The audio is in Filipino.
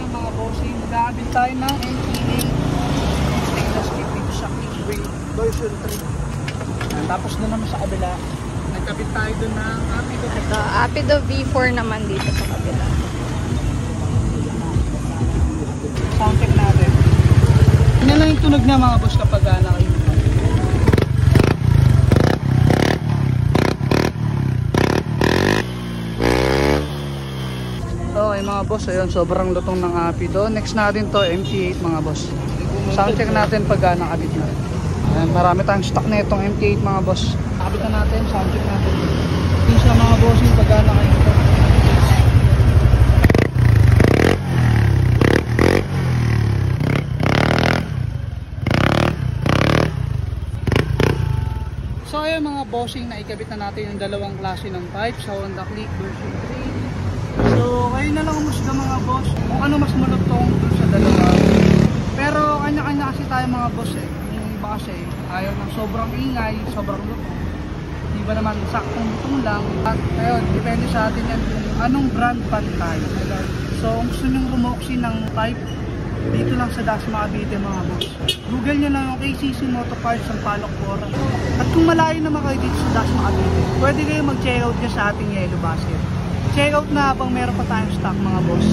mga bossing, mag-aabil tayo ng MTA stainless steel dito sa Kingsway version 3. Tapos doon naman sa kabila, nagkabit tayo doon ng Apido. Apido V4 naman dito sa kabila. Soundcheck natin. Yan lang yung tunog niya mga boss kapag nakikita. Okay mga boss, ayun, sobrang lutong ng Apido. Next natin to, MT8 mga boss. Soundcheck natin pag nakabit na. Ayan, marami tayong stock na itong MT8 mga boss. Nakabit na natin, soundcheck natin. Yung sa mga boss yung pag nakabit. So ayun mga bossing, na ikabit na natin yung dalawang klase ng pipe sa Honda Click version 3. So kayo na lang umusga mga boss kung ano mas malutong dun sa dalawa. Pero kanya-kanya kasi tayo mga boss eh. Yung iba kasi ayaw ng sobrang ingay, sobrang lutong. Iba naman saktong lutong lang. At ayun, depende sa atin yan kung anong brand pan tayo. So kung gusto nyong rumoksi ng pipe dito lang sa Dasma Cavite mga boss, Google nyo lang yung KCC Moto Parts ng Palok 4. At kung malayo naman kayo dito sa Dasma Cavite, pwede kayo mag-check out nyo sa ating Yellow Basket. Check out na habang meron pa tayong stock mga boss.